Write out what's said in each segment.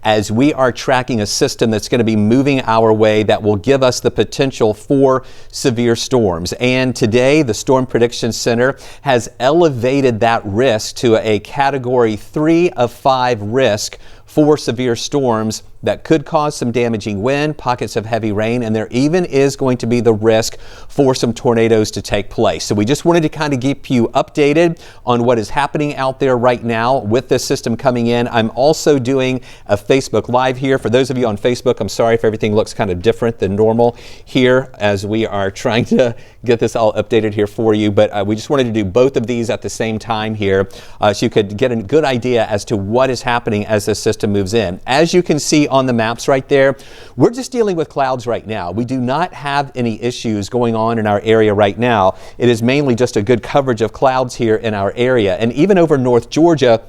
as we are tracking a system that's going to be moving our way that will give us the potential for severe storms. And today, the Storm Prediction Center has elevated that risk to a Category 3 of 5 risk for severe storms that could cause some damaging wind, pockets of heavy rain, and there even is going to be the risk for some tornadoes to take place. So we just wanted to kind of keep you updated on what is happening out there right now with this system coming in. I'm also doing a Facebook Live here. For those of you on Facebook, I'm sorry if everything looks kind of different than normal here as we are trying to get this all updated here for you. But we just wanted to do both of these at the same time here so you could get a good idea as to what is happening as this system moves in. As you can see on the maps right there, we're just dealing with clouds right now. We do not have any issues going on in our area right now. It is mainly just a good coverage of clouds here in our area. And even over North Georgia,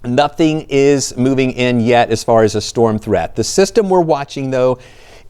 nothing is moving in yet as far as a storm threat. The system we're watching, though,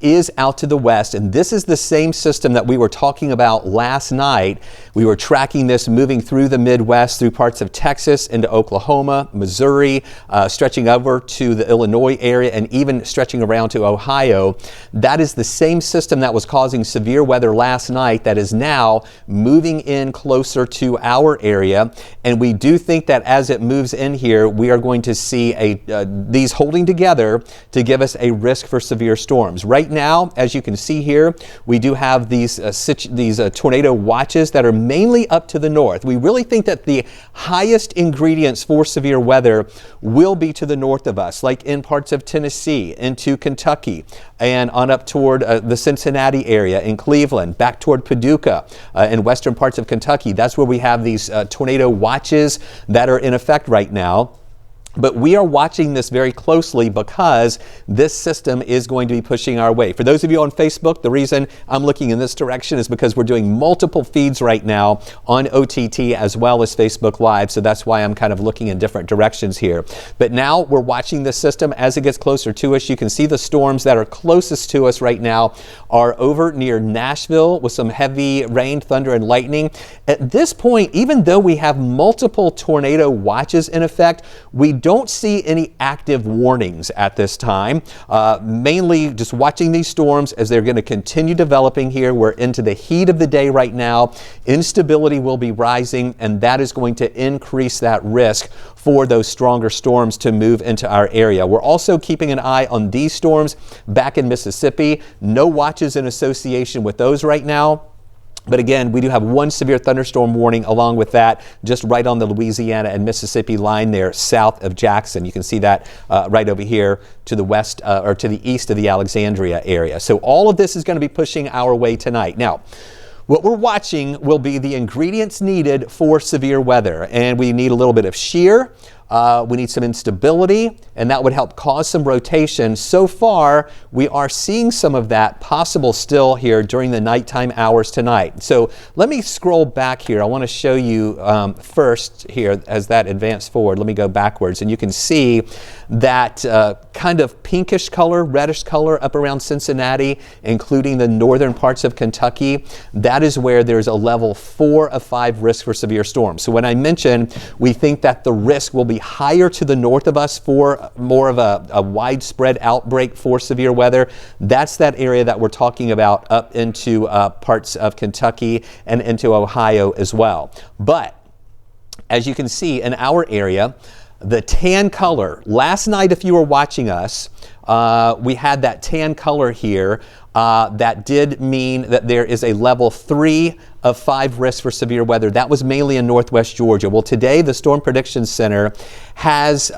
is out to the west, and this is the same system that we were talking about last night. We were tracking this moving through the Midwest, through parts of Texas into Oklahoma, Missouri, stretching over to the Illinois area, and even stretching around to Ohio. That is the same system that was causing severe weather last night that is now moving in closer to our area. And we do think that as it moves in here, we are going to see these holding together to give us a risk for severe storms. Right now, as you can see here, we do have these tornado watches that are mainly up to the north. We really think that the highest ingredients for severe weather will be to the north of us, like in parts of Tennessee, into Kentucky, and on up toward the Cincinnati area, in Cleveland, back toward Paducah, in western parts of Kentucky. That's where we have these tornado watches that are in effect right now. But we are watching this very closely because this system is going to be pushing our way. For those of you on Facebook, the reason I'm looking in this direction is because we're doing multiple feeds right now on OTT as well as Facebook Live. So that's why I'm kind of looking in different directions here. But now we're watching this system as it gets closer to us. You can see the storms that are closest to us right now are over near Nashville with some heavy rain, thunder, and lightning. At this point, even though we have multiple tornado watches in effect, we don't see any active warnings at this time. Mainly just watching these storms as they're going to continue developing here. We're into the heat of the day right now. Instability will be rising, and that is going to increase that risk for those stronger storms to move into our area. We're also keeping an eye on these storms back in Mississippi. No watches in association with those right now. But again, we do have one severe thunderstorm warning along with that, just right on the Louisiana and Mississippi line there, south of Jackson. You can see that right over here to the west or to the east of the Alexandria area. So all of this is going to be pushing our way tonight. Now, what we're watching will be the ingredients needed for severe weather. And we need a little bit of shear. We need some instability, and that would help cause some rotation. So far, we are seeing some of that possible still here during the nighttime hours tonight. So let me scroll back here. I want to show you first here as that advanced forward. Let me go backwards, and you can see that kind of pinkish color, reddish color up around Cincinnati, including the northern parts of Kentucky. That is where there's a level 4 of 5 risk for severe storms. So when I mentioned we think that the risk will be higher to the north of us for more of a widespread outbreak for severe weather, that's that area that we're talking about up into parts of Kentucky and into Ohio as well. But as you can see in our area, the tan color, last night if you were watching us, we had that tan color here. That did mean that there is a level 3 of 5 risk for severe weather. That was mainly in northwest Georgia. Well, today the Storm Prediction Center has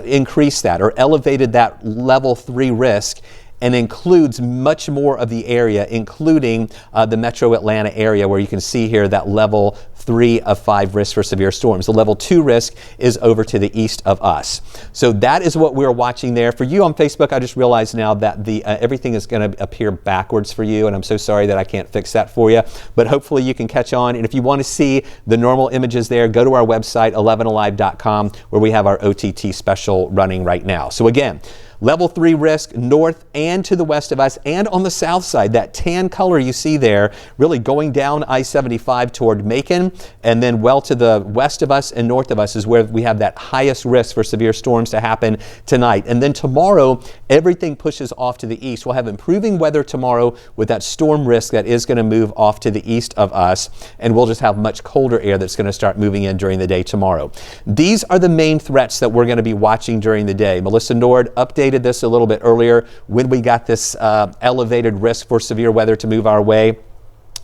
increased that or elevated that level 3 risk and includes much more of the area, including the metro Atlanta area, where you can see here that level 3 of 5 risk for severe storms. The level 2 risk is over to the east of us. So that is what we're watching there. For you on Facebook, I just realized now that everything is going to appear backwards for you, and I'm so sorry that I can't fix that for you, but hopefully you can catch on. And if you want to see the normal images there, go to our website, 11alive.com, where we have our OTT special running right now. So again, Level 3 risk north and to the west of us, and on the south side. That tan color you see there really going down I-75 toward Macon, and then well to the west of us and north of us is where we have that highest risk for severe storms to happen tonight. And then tomorrow, everything pushes off to the east. We'll have improving weather tomorrow with that storm risk that is going to move off to the east of us, and we'll just have much colder air that's going to start moving in during the day tomorrow. These are the main threats that we're going to be watching during the day. Melissa Nord updated this a little bit earlier when we got this elevated risk for severe weather to move our way.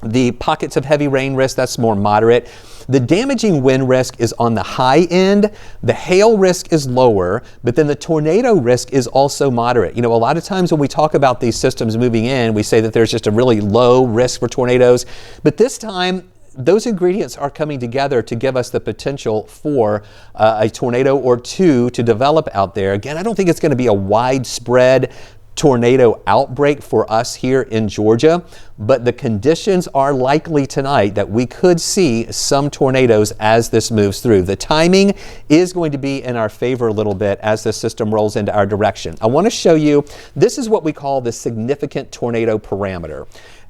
The pockets of heavy rain risk, that's more moderate. The damaging wind risk is on the high end. The hail risk is lower, but then the tornado risk is also moderate. You know, a lot of times when we talk about these systems moving in, we say that there's just a really low risk for tornadoes, but this time those ingredients are coming together to give us the potential for a tornado or two to develop out there. Again, I don't think it's going to be a widespread tornado outbreak for us here in Georgia, but the conditions are likely tonight that we could see some tornadoes as this moves through. The timing is going to be in our favor a little bit as the system rolls into our direction. I want to show you, this is what we call the significant tornado parameter.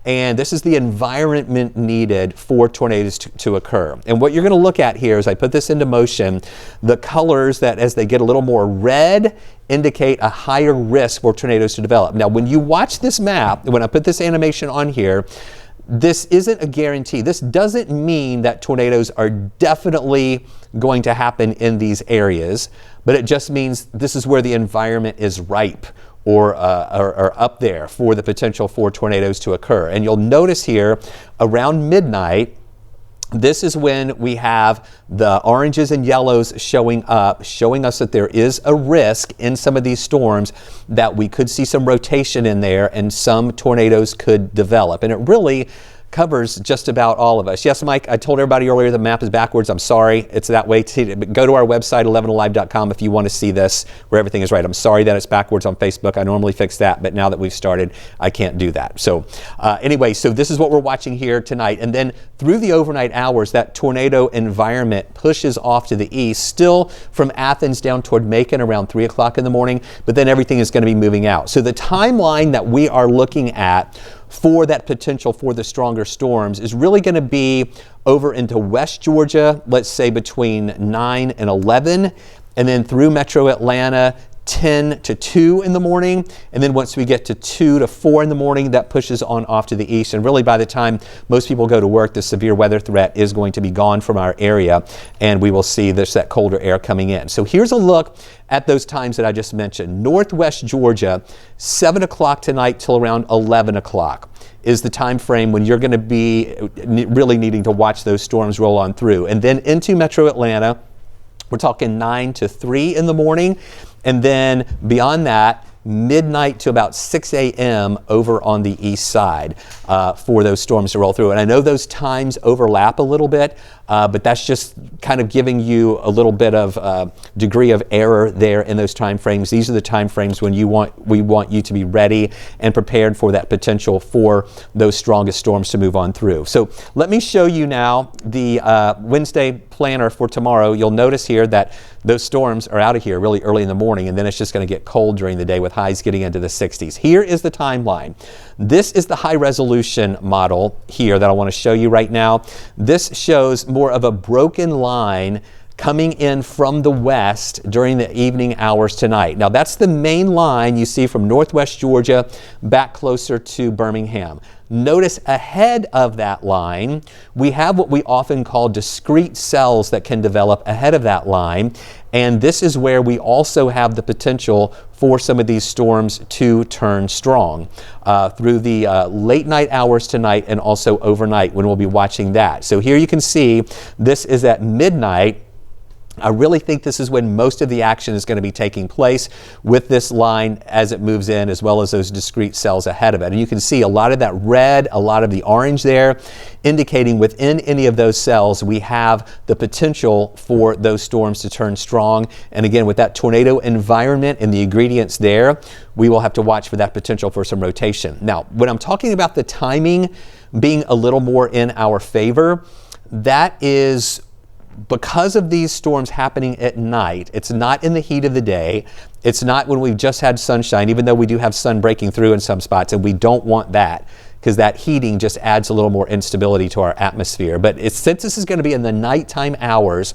And this is the environment needed for tornadoes to occur. And what you're going to look at here as I put this into motion, the colors that as they get a little more red indicate a higher risk for tornadoes to develop. Now, when you watch this map, when I put this animation on here, this isn't a guarantee. This doesn't mean that tornadoes are definitely going to happen in these areas, but it just means this is where the environment is ripe or up there for the potential for tornadoes to occur. And you'll notice here around midnight, this is when we have the oranges and yellows showing up, showing us that there is a risk in some of these storms that we could see some rotation in there and some tornadoes could develop. And it really covers just about all of us. Yes, Mike, I told everybody earlier the map is backwards. I'm sorry. It's that way. But go to our website, 11alive.com, if you want to see this where everything is right. I'm sorry that it's backwards on Facebook. I normally fix that, but now that we've started, I can't do that. So anyway, so this is what we're watching here tonight. And then through the overnight hours, that tornado environment pushes off to the east, still from Athens down toward Macon around 3 o'clock in the morning, but then everything is going to be moving out. So the timeline that we are looking at for that potential for the stronger storms is really going to be over into West Georgia, let's say between 9 and 11, and then through Metro Atlanta, 10 to 2 in the morning, and then once we get to 2 to 4 in the morning, that pushes on off to the east. And really by the time most people go to work, the severe weather threat is going to be gone from our area, and we will see that colder air coming in. So here's a look at those times that I just mentioned. Northwest Georgia, 7 o'clock tonight till around 11 o'clock is the time frame when you're going to be really needing to watch those storms roll on through. And then into Metro Atlanta, we're talking 9 to 3 in the morning. And then beyond that, midnight to about 6 a.m. over on the east side for those storms to roll through. And I know those times overlap a little bit, but that's just kind of giving you a little bit of degree of error there in those time frames. These are the time frames when we want you to be ready and prepared for that potential for those strongest storms to move on through. So let me show you now the Wednesday planner for tomorrow. You'll notice here that those storms are out of here really early in the morning, and then it's just going to get cold during the day with highs getting into the 60s. Here is the timeline. This is the high resolution model here that I want to show you right now. This shows more of a broken line coming in from the west during the evening hours tonight. Now that's the main line you see from Northwest Georgia back closer to Birmingham. Notice ahead of that line, we have what we often call discrete cells that can develop ahead of that line. And this is where we also have the potential for some of these storms to turn strong through the late night hours tonight and also overnight when we'll be watching that. So here you can see this is at midnight. I really think this is when most of the action is going to be taking place with this line as it moves in, as well as those discrete cells ahead of it. And you can see a lot of that red, a lot of the orange there, indicating within any of those cells we have the potential for those storms to turn strong. And again, with that tornado environment and the ingredients there, we will have to watch for that potential for some rotation. Now, when I'm talking about the timing being a little more in our favor, that is because of these storms happening at night. It's not in the heat of the day, It's not when we've just had sunshine, even though we do have sun breaking through in some spots, and we don't want that because that heating just adds a little more instability to our atmosphere. But since this is going to be in the nighttime hours,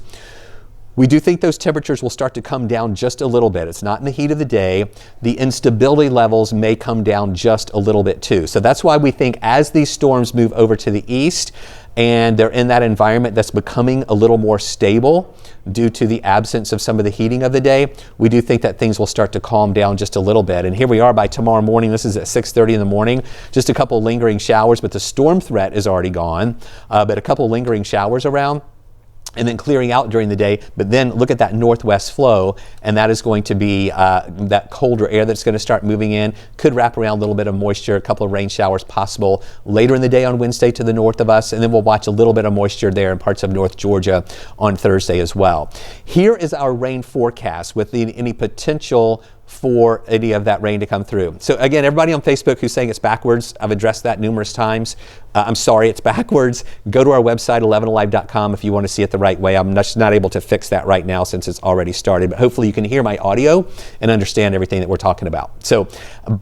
we do think those temperatures will start to come down just a little bit. It's not in the heat of the day. The instability levels may come down just a little bit too. So that's why we think as these storms move over to the east and they're in that environment that's becoming a little more stable due to the absence of some of the heating of the day, we do think that things will start to calm down just a little bit. And here we are by tomorrow morning. This is at 6:30 in the morning. Just a couple lingering showers, but the storm threat is already gone. But a couple lingering showers around, and then clearing out during the day. But then look at that northwest flow, and that is going to be that colder air that's going to start moving in. Could wrap around a little bit of moisture, a couple of rain showers possible later in the day on Wednesday to the north of us, and then we'll watch a little bit of moisture there in parts of North Georgia on Thursday as well. Here is our rain forecast with any potential for any of that rain to come through. So again, everybody on Facebook who's saying it's backwards, I've addressed that numerous times. I'm sorry, it's backwards. Go to our website, 11alive.com, if you want to see it the right way. I'm just not able to fix that right now since it's already started, but hopefully you can hear my audio and understand everything that we're talking about. So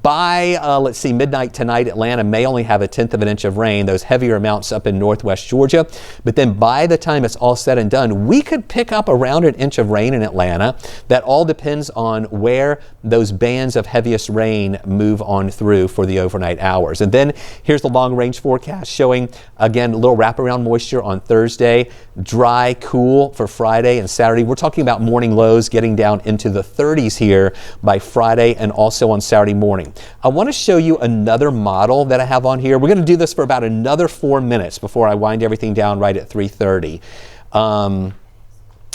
by, let's see, midnight tonight, Atlanta may only have 1/10 of an inch of rain, those heavier amounts up in northwest Georgia. But then by the time it's all said and done, we could pick up around 1 inch of rain in Atlanta. That all depends on where those bands of heaviest rain move on through for the overnight hours. And then here's the long range forecast showing, again, a little wraparound moisture on Thursday, dry, cool for Friday and Saturday. We're talking about morning lows getting down into the 30s here by Friday and also on Saturday morning. I want to show you another model that I have on here. We're going to do this for about another 4 minutes before I wind everything down right at 3:30.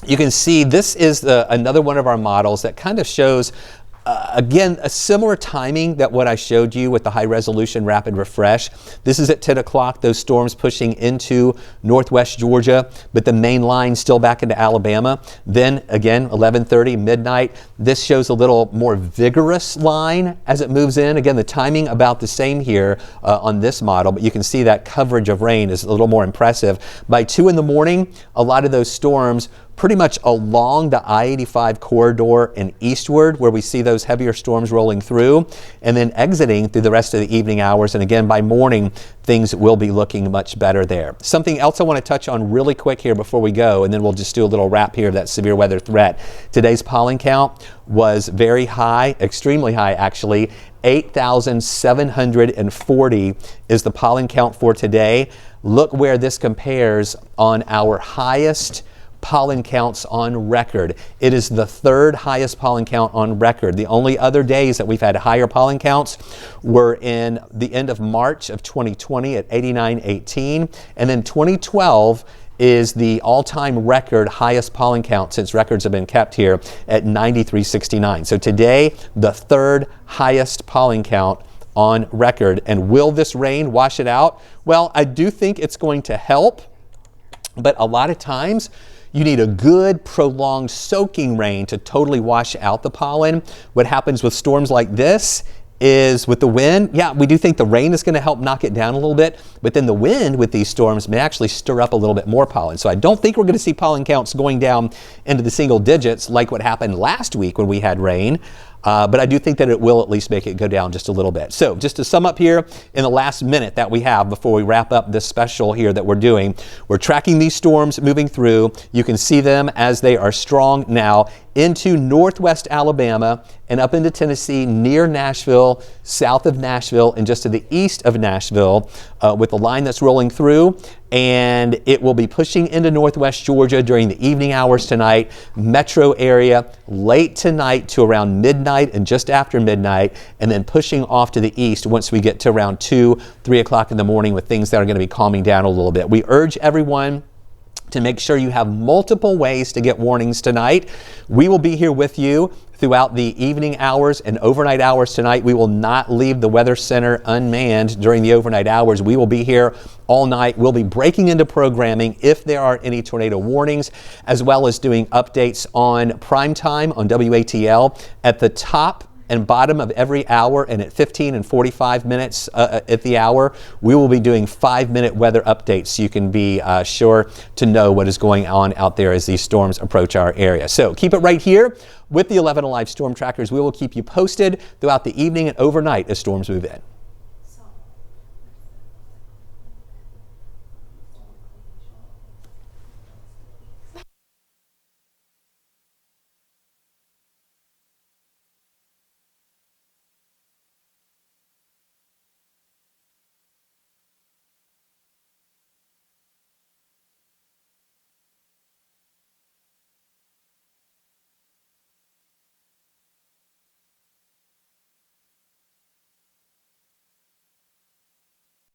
You can see this is another one of our models that kind of shows again, a similar timing that what I showed you with the high resolution rapid refresh. This is at 10 o'clock, those storms pushing into northwest Georgia, but the main line still back into Alabama. Then again, 11:30, midnight. This shows a little more vigorous line as it moves in. Again, the timing about the same here on this model, but you can see that coverage of rain is a little more impressive. By 2 in the morning, a lot of those storms pretty much along the I-85 corridor and eastward, where we see those heavier storms rolling through and then exiting through the rest of the evening hours. And again, by morning, things will be looking much better there. Something else I want to touch on really quick here before we go, and then we'll just do a little wrap here of that severe weather threat. Today's pollen count was very high, extremely high actually. 8,740 is the pollen count for today. Look where this compares on our highest pollen counts on record. It is the 3rd highest pollen count on record. The only other days that we've had higher pollen counts were in the end of March of 2020 at 89.18, and then 2012 is the all-time record highest pollen count since records have been kept here at 93.69. So today, the 3rd highest pollen count on record. And will this rain wash it out? Well, I do think it's going to help, but a lot of times you need a good prolonged soaking rain to totally wash out the pollen. What happens with storms like this is with the wind, yeah, we do think the rain is going to help knock it down a little bit, but then the wind with these storms may actually stir up a little bit more pollen. So I don't think we're going to see pollen counts going down into the single digits like what happened last week when we had rain. But I do think that it will at least make it go down just a little bit. So just to sum up here in the last minute that we have before we wrap up this special here that we're doing, we're tracking these storms moving through. You can see them as they are strong now into northwest Alabama and up into Tennessee, near Nashville, south of Nashville, and just to the east of Nashville with the line that's rolling through. And it will be pushing into northwest Georgia during the evening hours tonight, metro area, late tonight to around midnight and just after midnight, and then pushing off to the east once we get to around 2, 3 o'clock in the morning with things that are going to be calming down a little bit. We urge everyone to make sure you have multiple ways to get warnings tonight. We will be here with you throughout the evening hours and overnight hours tonight. We will not leave the Weather Center unmanned during the overnight hours. We will be here all night. We'll be breaking into programming if there are any tornado warnings, as well as doing updates on prime time on WATL. At the top and bottom of every hour, and at 15 and 45 minutes at the hour, we will be doing 5-minute weather updates so you can be sure to know what is going on out there as these storms approach our area. So keep it right here with the 11 Alive Storm Trackers. We will keep you posted throughout the evening and overnight as storms move in.